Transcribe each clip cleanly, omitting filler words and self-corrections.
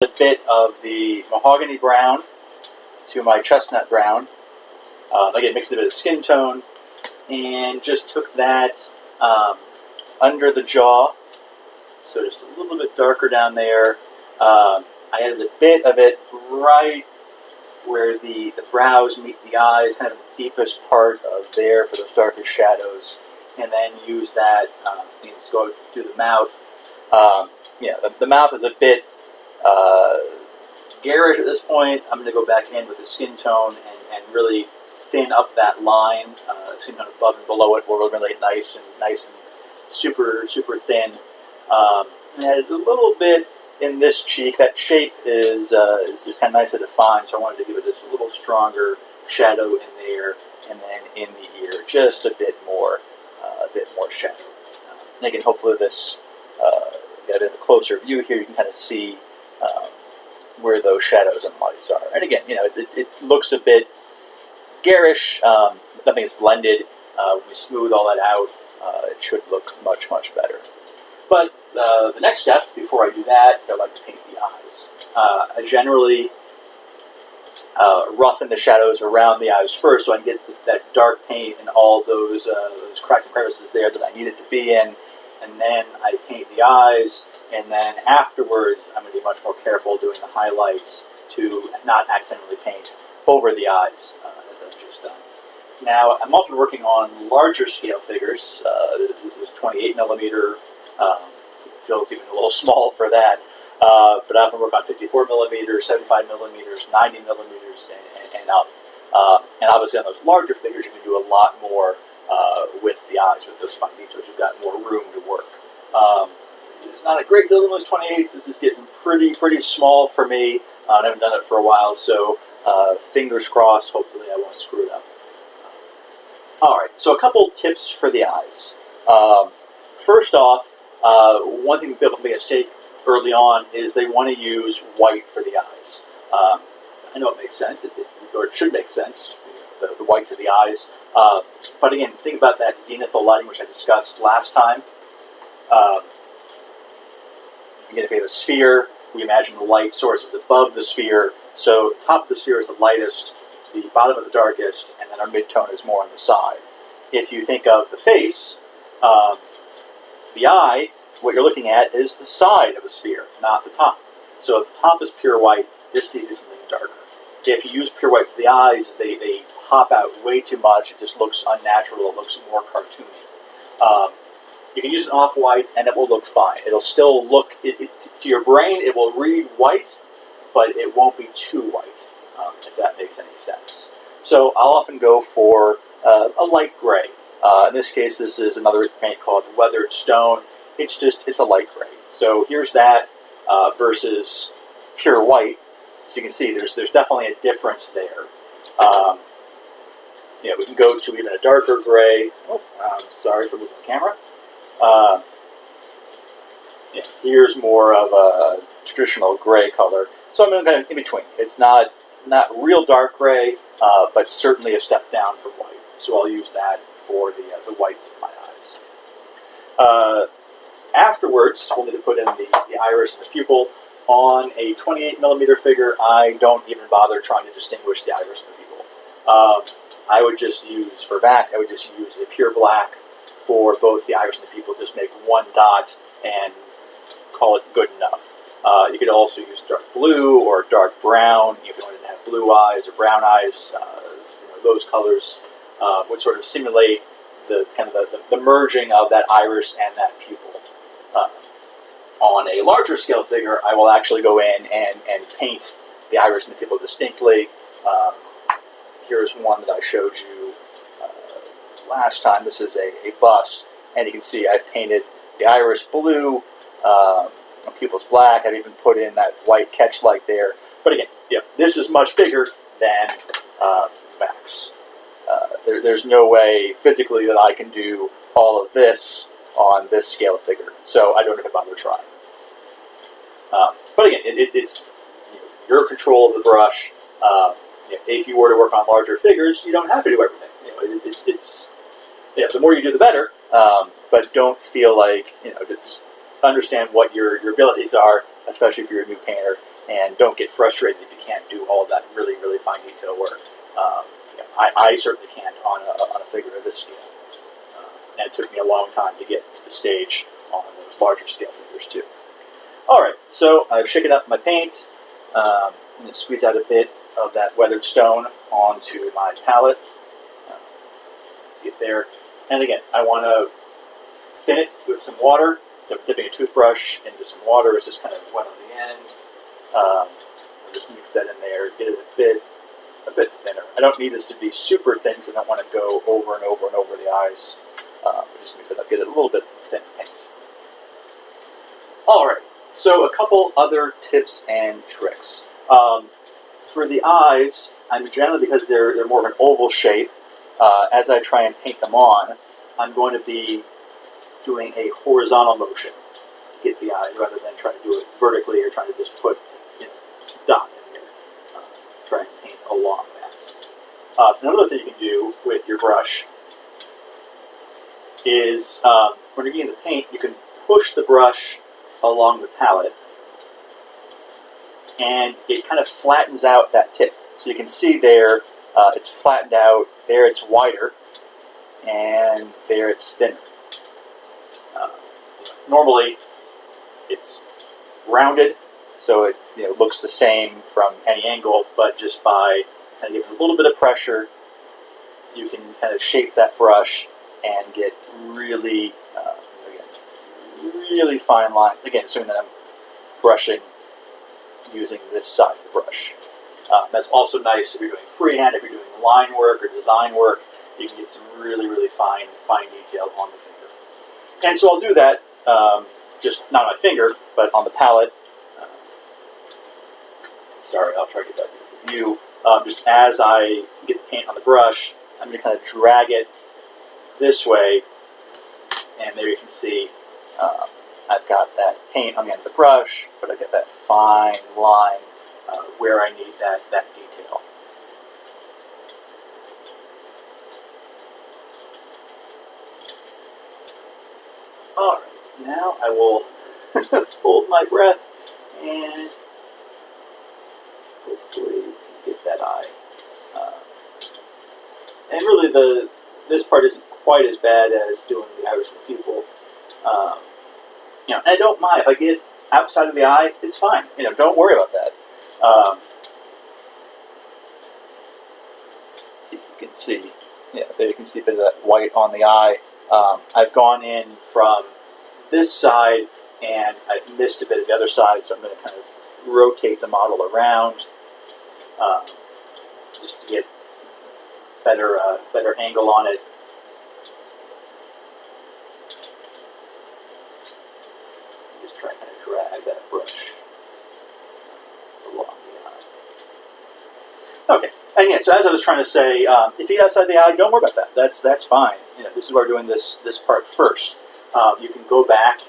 A bit of the mahogany brown to my chestnut brown. Again, mixed a bit of skin tone, and just took that under the jaw, so just a little bit darker down there. I added a bit of it right where the brows meet the eyes, kind of the deepest part of there for those darkest shadows, and then use that, let's go through the mouth. The mouth is a bit garish at this point. I'm going to go back in with the skin tone and really thin up that line, skin tone above and below it, will really make it nice and super thin. And added a little bit in this cheek. That shape is kind of nicely defined, so I wanted to give it just a little stronger shadow in there, and then in the ear, just a bit more shadow. And again, hopefully this, got a closer view here, you can kind of see where those shadows and lights are. And again, it looks a bit garish. Nothing is blended. When we smooth all that out, it should look much better. But the next step, before I do that, I like to paint the eyes. I generally roughen the shadows around the eyes first, so I can get that dark paint and all those cracks and crevices there that I need it to be in. And then I paint the eyes, and then afterwards I'm going to be much more careful doing the highlights to not accidentally paint over the eyes, as I've just done. Now, I'm often working on larger scale figures. This is 28 millimeter. Feels even a little small for that. But I often work on 54 millimeters, 75 millimeters, 90 millimeters, and up. And obviously on those larger figures, you can do a lot more with the eyes, with those fine details. You've got more room to work. It's not a great deal in those 28s. This is getting pretty small for me. I haven't done it for a while, so fingers crossed. Hopefully I won't screw it up. All right, so a couple tips for the eyes. First off, one thing people make a mistake early on is they want to use white for the eyes. I know it makes sense, or it should make sense, the whites of the eyes. But again, think about that zenithal lighting, which I discussed last time. Again, if we have a sphere, we imagine the light source is above the sphere. So the top of the sphere is the lightest, the bottom is the darkest, and then our midtone is more on the side. If you think of the face, the eye, what you're looking at is the side of a sphere, not the top. So if the top is pure white, this needs to be something darker. If you use pure white for the eyes, they pop out way too much. It just looks unnatural. It looks more cartoony. You can use an off-white, and it will look fine. It'll still look, to your brain, it will read white, but it won't be too white, if that makes any sense. So I'll often go for a light gray. In this case, this is another paint called Weathered Stone. It's a light gray. So here's that versus pure white. So you can see there's definitely a difference there. We can go to even a darker gray. Oh, I'm sorry for moving the camera. Here's more of a traditional gray color. So I'm kind of in between. It's not real dark gray, but certainly a step down from white. So I'll use that for the whites of my eyes. Afterwards, we'll need to put in the iris and the pupil. On a 28 millimeter figure, I don't even bother trying to distinguish the iris and the pupil. I would just use, for Vax, I would just use a pure black for both the iris and the pupil. Just make one dot and call it good enough. You could also use dark blue or dark brown if you wanted to have blue eyes or brown eyes. Those colors would sort of simulate the merging of that iris and that pupil. On a larger scale figure, I will actually go in and paint the iris and the pupil distinctly. Here's one that I showed you last time. This is a bust, and you can see I've painted the iris blue, the pupil's black. I've even put in that white catch light there. But again, this is much bigger than Vax. There's no way physically that I can do all of this on this scale of figure, so I don't even bother trying. But again, it's your control of the brush. If you were to work on larger figures, you don't have to do everything. The more you do, the better. But don't feel like just understand what your abilities are, especially if you're a new painter, don't get frustrated if you can't do all of that really, really fine detail work. I certainly can't on a figure of this scale. And it took me a long time to get to the stage on those larger scale figures too. Alright, so I've shaken up my paint. I'm going to squeeze out a bit of that weathered stone onto my palette. See it there. And again, I want to thin it with some water. So I'm dipping a toothbrush into some water. It's just kind of wet on the end. I'll just mix that in there, get it a bit thinner. I don't need this to be super thin because I don't want to go over and over and over the eyes. Just mix it up, get it a little bit thin paint. Alright, so a couple other tips and tricks. For the eyes, I'm generally, because they're more of an oval shape, as I try and paint them on, I'm going to be doing a horizontal motion to get the eyes rather than trying to do it vertically or trying to just put a dot in there. Try and paint along that. Another thing you can do with your brush is when you're getting the paint, you can push the brush along the palette and it kind of flattens out that tip. So you can see there it's flattened out, there it's wider, and there it's thinner. Normally it's rounded, so it looks the same from any angle, but just by kind of giving a little bit of pressure, you can kind of shape that brush and get really, really fine lines. Again, assuming that I'm brushing using this side of the brush. That's also nice if you're doing freehand, if you're doing line work or design work, you can get some really, really fine detail on the finger. And so I'll do that, just not on my finger, but on the palette. Sorry, I'll try to get that view. Just as I get the paint on the brush, I'm going to kind of drag it this way, and there you can see I've got that paint on the end of the brush, but I get that fine line where I need that detail. Alright, now I will hold my breath and hopefully get that eye. And really this part isn't quite as bad as doing the iris and the pupil. And I don't mind if I get outside of the eye, it's fine. Don't worry about that. See if you can see. Yeah, there you can see a bit of that white on the eye. I've gone in from this side and I've missed a bit of the other side, so I'm going to kind of rotate the model around just to get better angle on it. Just try and kind of drag that brush along the eye. Okay, and yeah, so as I was trying to say, if you get outside the eye, don't worry about that. That's fine. This is why we're doing this part first. You can go back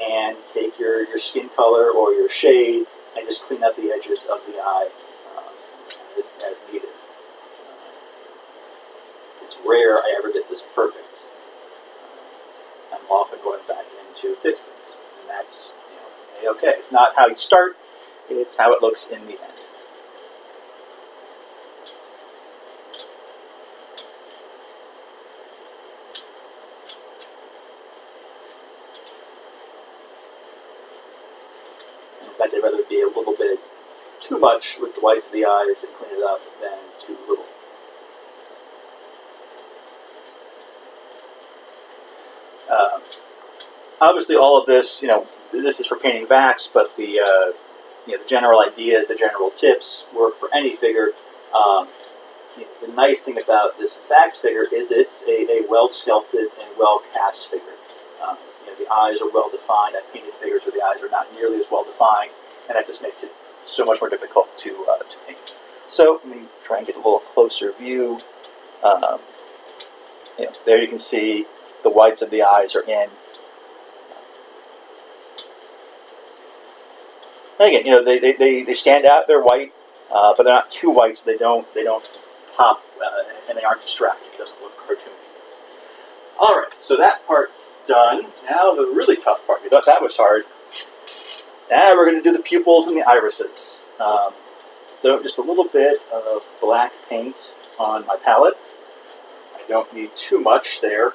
and take your skin color or your shade and just clean up the edges of the eye as needed. It's rare I ever get this perfect. I'm often going back in to fix things, and that's okay. It's not how you start; it's how it looks in the end. In fact, I'd rather be a little bit too much with the whites of the eyes and clean it up than too little. Obviously, all of this, this is for painting Vax, but the general ideas, the general tips work for any figure. The nice thing about this Vax figure is it's a well-sculpted and well-cast figure. The eyes are well-defined. I've painted figures where the eyes are not nearly as well-defined, and that just makes it so much more difficult to paint. So let me try and get a little closer view. There you can see the whites of the eyes are in. And again, they stand out. They're white, but they're not too white, so they don't pop, and they aren't distracting. It doesn't look cartoony. All right, so that part's done. Now the really tough part. You thought that was hard. Now we're going to do the pupils and the irises. So just a little bit of black paint on my palette. I don't need too much there.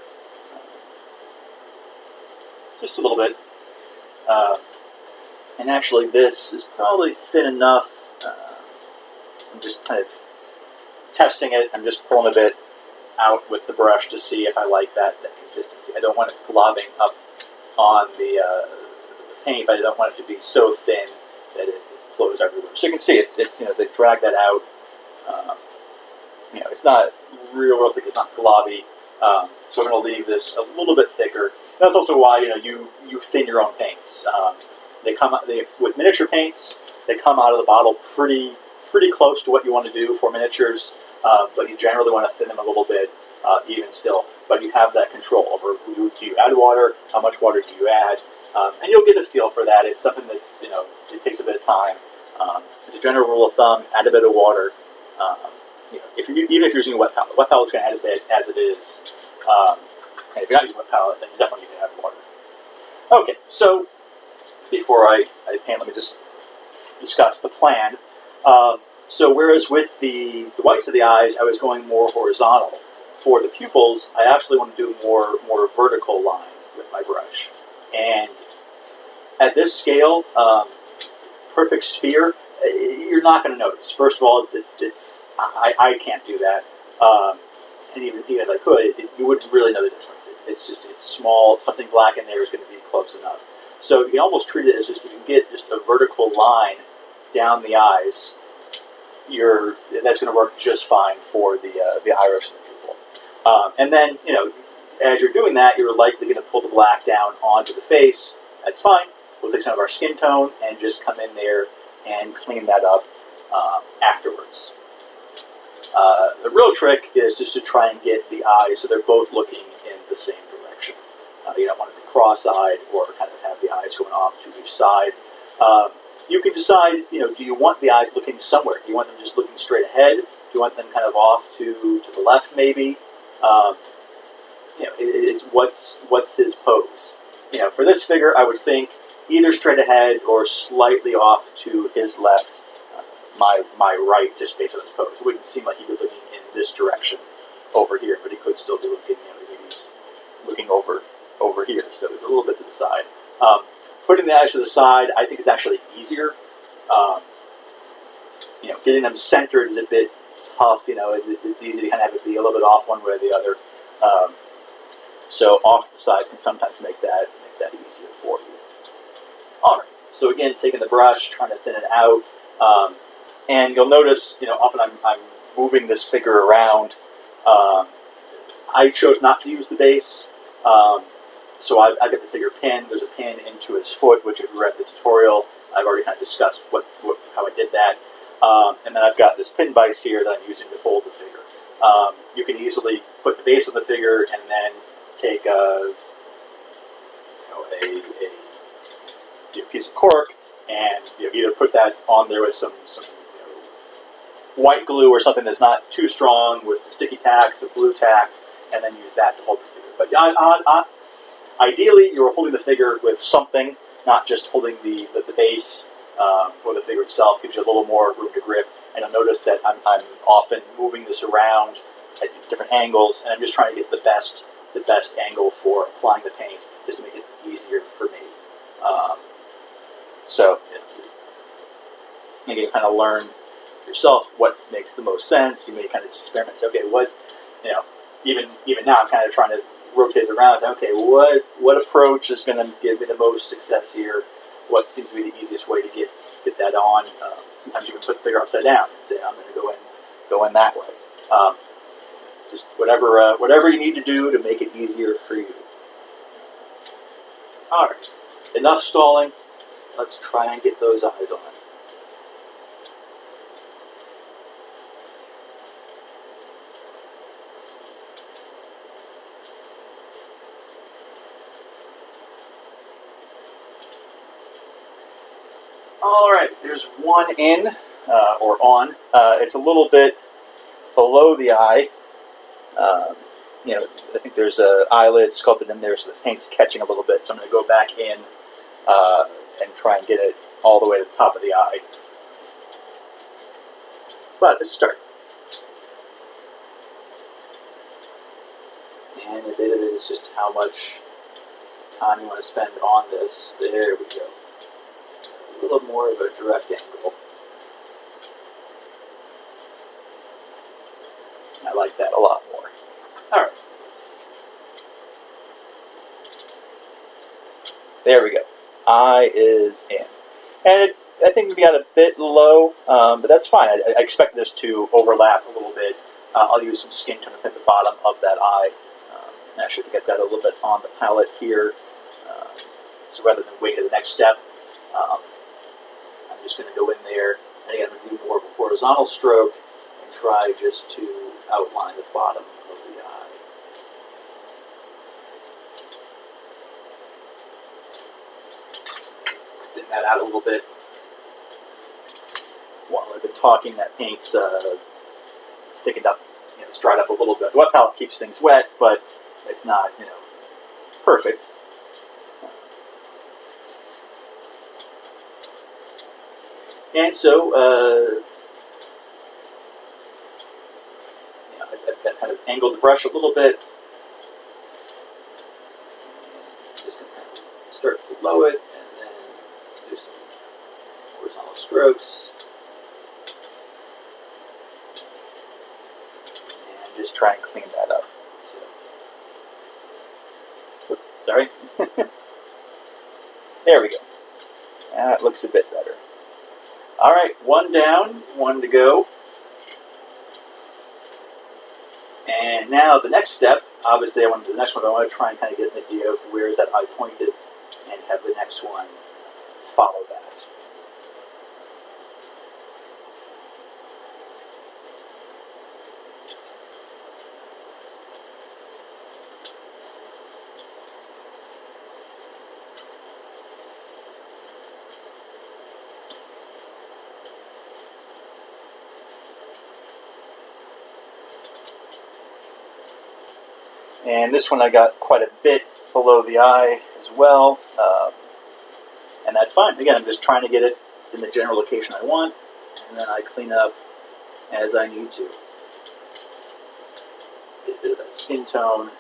Just a little bit. And actually this is probably thin enough. I'm just kind of testing it. I'm just pulling a bit out with the brush to see if I like that consistency. I don't want it globbing up on the paint, but I don't want it to be so thin that it flows everywhere. So you can see it's as I drag that out, it's not real thick, it's not globby. So I'm going to leave this a little bit thicker. That's also why you thin your own paints. They come with miniature paints. They come out of the bottle pretty close to what you want to do for miniatures, but you generally want to thin them a little bit, even still. But you have that control over do you add water, how much water do you add, and you'll get a feel for that. It's something that's it takes a bit of time. As a general rule of thumb, add a bit of water. Even if you're using a wet palette is going to add a bit as it is. And if you're not using a wet palette, then you definitely need to add water. Okay, so before I paint, let me just discuss the plan. So whereas with the whites of the eyes, I was going more horizontal. For the pupils, I actually want to do more vertical line with my brush. And at this scale, perfect sphere, you're not going to notice. First of all, I can't do that. And even if I could, you wouldn't really know the difference. It's small. Something black in there is going to be close enough. So you can almost treat it as just if you get just a vertical line down the eyes, that's going to work just fine for the iris and the pupil. And then as you're doing that, you're likely going to pull the black down onto the face. That's fine. We'll take some of our skin tone and just come in there and clean that up afterwards. The real trick is just to try and get the eyes so they're both looking in the same direction. You don't want to be cross-eyed or kind of have the eyes going off to each side. You can decide, do you want the eyes looking somewhere? Do you want them just looking straight ahead? Do you want them kind of off to the left, maybe? It's what's his pose. For this figure, I would think either straight ahead or slightly off to his left, my right, just based on his pose. It wouldn't seem like he was looking in this direction over here, but he could still be looking, maybe he's looking over here, so it's a little bit to the side. Putting the eyes to the side, I think, is actually easier. Getting them centered is a bit tough. It's easy to kind of have it be a little bit off one way or the other. So off to the sides can sometimes make that easier for you. All right. So again, taking the brush, trying to thin it out, and you'll notice, often I'm moving this figure around. I chose not to use the base. So I've got the figure pinned. There's a pin into his foot, which if you read the tutorial, I've already kind of discussed how I did that. And then I've got this pin vise here that I'm using to hold the figure. You can easily put the base of the figure and then take a piece of cork and either put that on there with some white glue or something that's not too strong with some sticky tack, some blue tack, and then use that to hold the figure. But ideally, you're holding the figure with something, not just holding the base or the figure itself. Gives you a little more room to grip. And you'll notice that I'm often moving this around at different angles, and I'm just trying to get the best angle for applying the paint, just to make it easier for me. You can kind of learn yourself what makes the most sense. You may kind of just experiment and say, okay, even now I'm kind of trying to rotate it around and say, okay, what approach is going to give me the most success here? What seems to be the easiest way to get that on? Sometimes you can put the figure upside down and say, I'm going to go in that way. Just whatever you need to do to make it easier for you. All right, enough stalling. Let's try and get those eyes on. All right, there's one in, or on. It's a little bit below the eye. I think there's an eyelid sculpted in there, so the paint's catching a little bit. So I'm going to go back in and try and get it all the way to the top of the eye. But let's start. And a bit of it is just how much time you want to spend on this. There we go. A little more of a direct angle. I like that a lot more. All right. There we go. Eye is in. And I think we got a bit low, but that's fine. I expect this to overlap a little bit. I'll use some skin tone to hit the bottom of that eye. I actually think I've got a little bit on the palette here. So rather than wait to the next step, I'm just going to go in there. And again, I'm going to do more of a horizontal stroke and try just to outline the bottom of the eye. Thin that out a little bit. While I've been talking, that paint's thickened up, it's dried up a little bit. The wet palette keeps things wet, but it's not, perfect. And so, I've kind of angled the brush a little bit. Just going to kind of start below it, and then do some horizontal strokes. And just try and clean that up. So, sorry. There we go. That looks a bit better. All right, one down, one to go. And now the next step, obviously I want to try and kind of get an idea of where is that eye pointed and have the next one follow that. And this one I got quite a bit below the eye as well, and that's fine. Again, I'm just trying to get it in the general location I want, and then I clean up as I need to. Get a bit of that skin tone.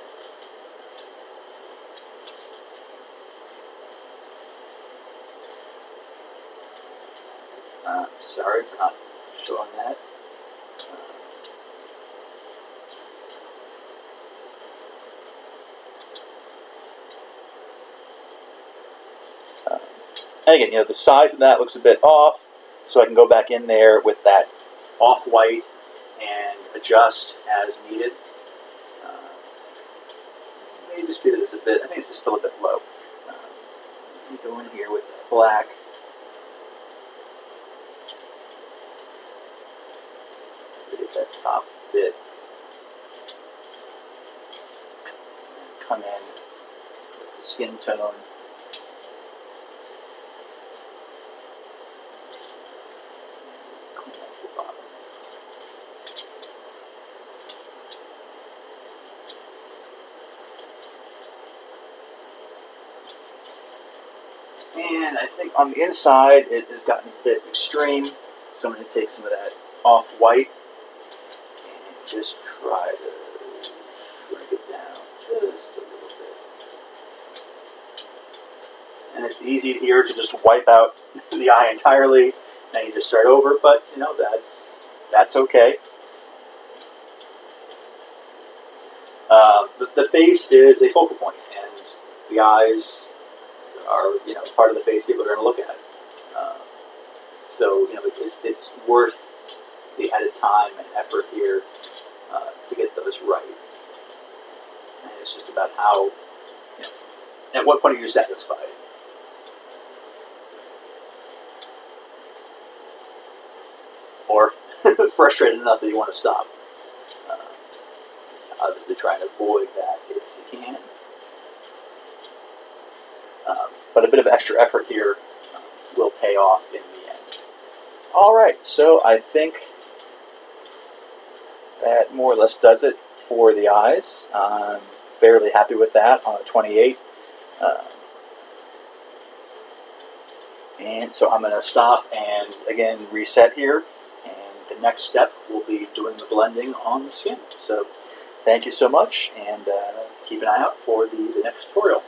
Sorry for not showing that. And again, the size of that looks a bit off, so I can go back in there with that off-white and adjust as needed. Maybe just do this a bit. I think this is still a bit low. Let me go in here with that black. Get that top bit. And come in with the skin tone. And I think on the inside it has gotten a bit extreme, so I'm going to take some of that off-white and just try to shrink it down just a little bit. And it's easy here to just wipe out the eye entirely, and you just start over, but that's okay. The face is a focal point, and the eyes are part of the face people are going to look at. So it's worth the added time and effort here to get those right. And it's just about how, at what point are you satisfied? Or frustrated enough that you want to stop. Obviously try and avoid that if you can. But a bit of extra effort here will pay off in the end. All right, so I think that more or less does it for the eyes. I'm fairly happy with that on a 28. And so I'm going to stop and again reset here, and the next step will be doing the blending on the skin. So thank you so much, and keep an eye out for the next tutorial.